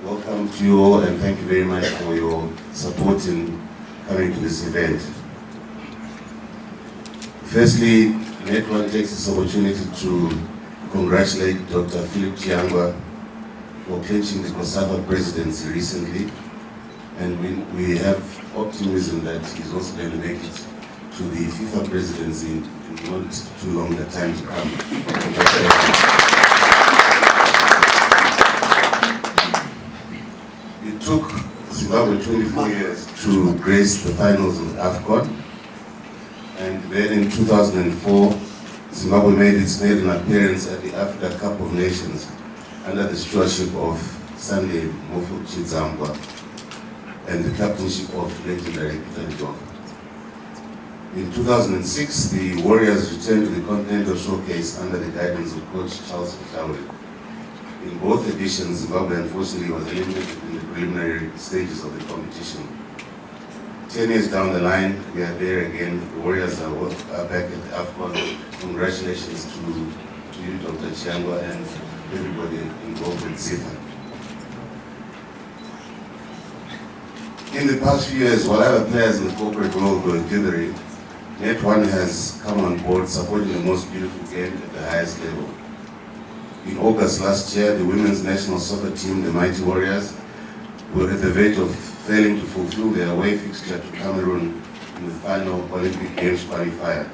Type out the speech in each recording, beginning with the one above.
Welcome to you all, and thank you very much for your support in coming to this event. Firstly, Net1 takes this opportunity to congratulate Dr. Philip Chiangwa for clinching the COSAFA presidency recently, and we have optimism that he's also going to make it to the FIFA presidency in not too long a time to come. It took Zimbabwe 24 years to grace the finals of AFCON, and then in 2004, Zimbabwe made its maiden appearance at the Africa Cup of Nations under the stewardship of Sunday Mofu-Chidzambwa and the captainship of legendary Peter Ndlovu. In 2006, the Warriors returned to the Continental Showcase under the guidance of Coach Charles Mutauri. In both editions, Zimbabwe unfortunately was eliminated in the preliminary stages of the competition. 10 years down the line, we are there again. The Warriors are back at AFCON. Congratulations to you, Dr. Chiangwa, and everybody involved with FIFA. In the past few years, while other players in the corporate world were dithering, Net1 has come on board supporting the most beautiful game at the highest level. In August last year, the women's national soccer team, the Mighty Warriors, were at the verge of failing to fulfill their away fixture to Cameroon in the final Olympic Games qualifier.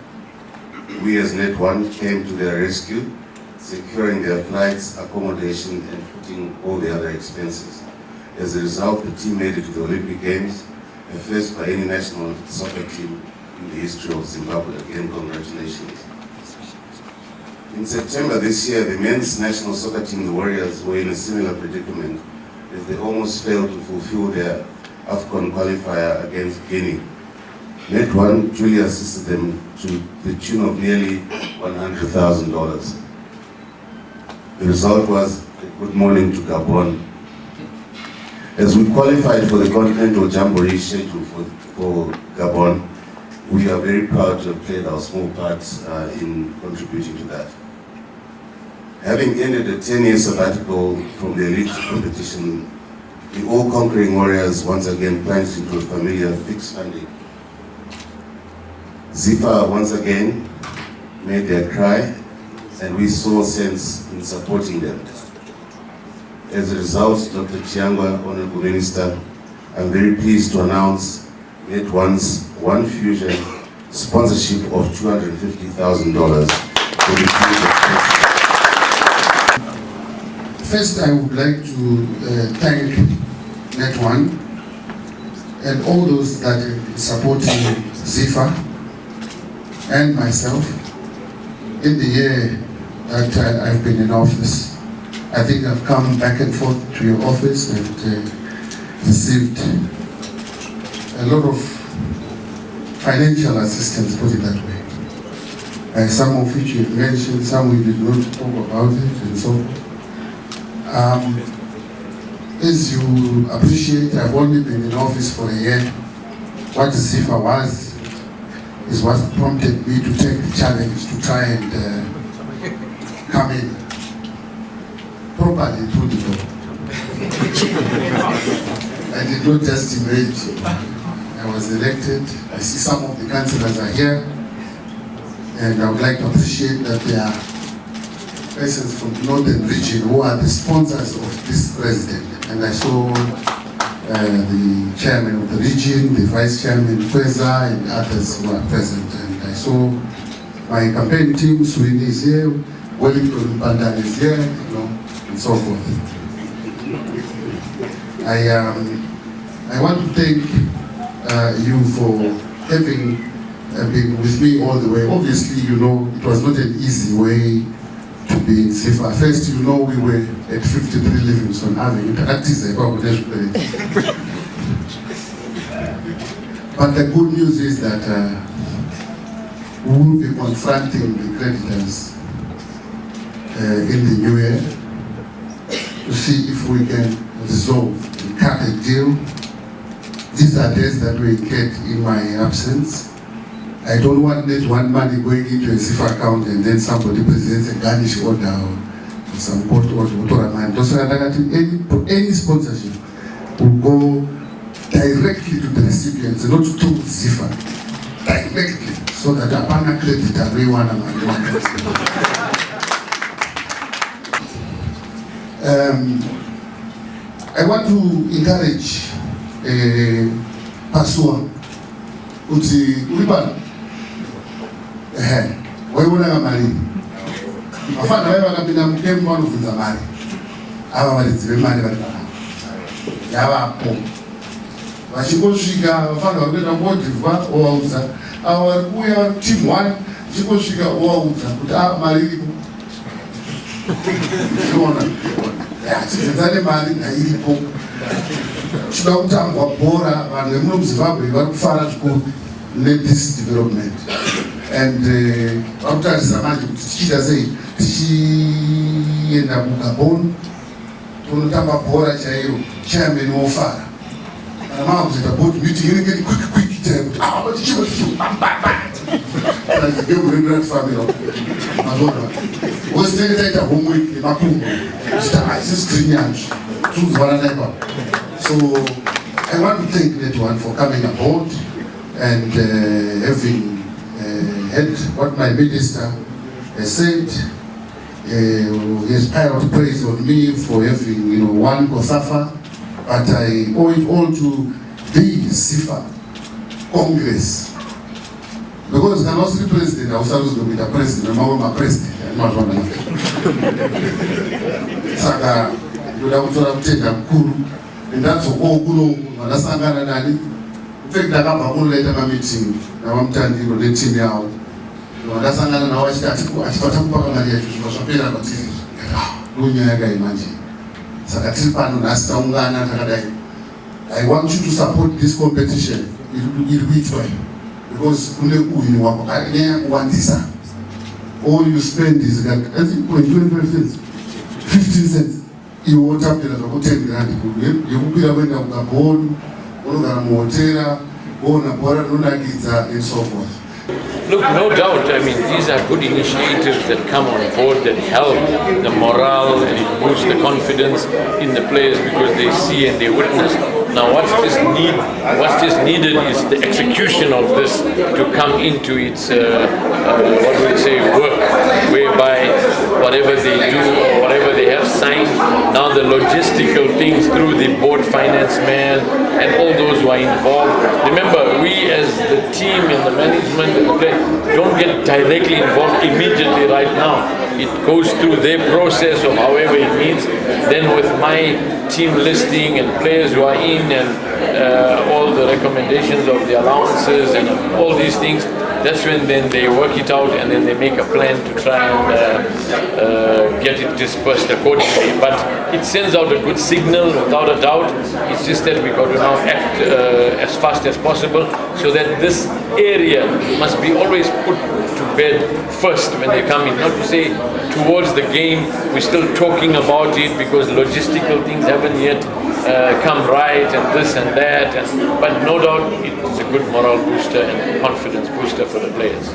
We as Net1 came to their rescue, securing their flights, accommodation, and footing all the other expenses. As a result, the team made it to the Olympic Games, a first by any national soccer team in the history of Zimbabwe. Again, congratulations. In September this year, the men's national soccer team, the Warriors, were in a similar predicament as they almost failed to fulfill their AFCON qualifier against Guinea. Net1 truly assisted them to the tune of nearly $100,000. The result was a good morning to Gabon. As we qualified for the Continental Jamboree schedule for Gabon, we are very proud to have played our small part in contributing to that. Having ended a 10-year sabbatical from the elite competition, the all-conquering Warriors once again plunged into a familiar fixed funding. FIFA once again made their cry, and we saw sense in supporting them. As a result, Dr. Chiangwa, Honorable Minister, I'm very pleased to announce Net1's One Fusion sponsorship of $250,000 for the team. First, I would like to thank Net1 and all those that are supporting FIFA and myself in the year that I've been in office. I think I've come back and forth to your office and received a lot of financial assistance, put it that way. Some of which you mentioned, some we did not talk about it, and so forth. As you appreciate, I've only been in office for a year. What FIFA was is what prompted me to take the challenge to try and come in properly through the door. I did not just emerge. I was elected. I see some of the councillors are here, and I would like to appreciate that there are persons from the northern region who are the sponsors of this president. And I saw the chairman of the region, the vice chairman, Kweza, and others who are present. And I saw my campaign team, Sweeney is here, Wellington Pandan is here, and so forth. I want to thank you for having been with me all the way. Obviously, it was not an easy way to be in FIFA. First, we were at 53 Livingston Avenue. But the good news is that we will be confronting the creditors in the new year to see if we can resolve and cut a deal. These are debts that were incurred in my absence. I don't want money going into a FIFA account and then somebody presents a garnish order support or kutora mari. Ndosaka ndakati any sponsorship will go directly to the recipients, not to Zifa, directly, so that apana creditor reiwana mari wake. I want to encourage Pasua uti ulipana waiona mali afana wewe wakapinda mkembo wanofunza mali ava walidzive mali vari yavapo vachingosvika vafana vakuenda kodhivwa ovaudza ava vari kuuya vari team 1 chingosvika ovaudza kuti mari iripo iona tidzenzane mari ngairipo chida kutambwa bhora vanhu vemuno muzimbabwe vari kufara zvikuru nepeace development and vakutarisa manje kuti tichiita sei tichienda kuGabon tonotamba bhora chairo chairman wofara kana mava kuzoita board meeting inenge iri quick time kuti chichigemureguratfamila mazona wose tinenge taita homework nemakumbo tichita isiscreen yanzvo tozwana naipapo. So I want to thank Net1 for coming aboard and having heard what my minister has said. He has piled praise on me for having, one Kosafa, but I owe it all to the Zifa Congress. Because I'm not the president, I was supposed to be the president, I'm not president, I'm not one of them. Saka, you have to take a cool. And that's all kuno vanasangana nani kupfeka ndakabva kunoita mameeting navamutandiro netimu yavo vandasangana navo achifata kupaka mari yacho zvibva zvapera kwatiri ndonyaya yakai manje saka tiri pano nhasi taungana takadai I want you to support this competition iri kuitwa because kune kuhwinwa kwakanyanya kuwandisa. All you spend is like 25 cents 15 cents iwo tapera zvakutengera yekukwira kuenda kuGabon unogara muhotera kuona bhora rinonakidza and so forth. Look, no doubt, I mean, these are good initiatives that come on board that help the morale and boost the confidence in the players because they see and they witness. Now what's just needed is the execution of this to come into its, work, whereby whatever they do or whatever they have signed, now the logistical things through the board finance man and all those who are involved. Remember, we as the team and the management and the player don't get directly involved immediately right now. It goes through their process of however it means. Then with my team listing and players who are in and all the recommendations of the allowances and all these things, that's when then they work it out and then they make a plan to try and get it dispersed accordingly. But it sends out a good signal without a doubt. It's just that we got to now act as fast as possible so that this area must be always put to bed first when they come in. Not to say towards the game we're still talking about it because logistical things haven't yet come right and this and that, but no doubt it's a good morale booster and confidence booster for the players.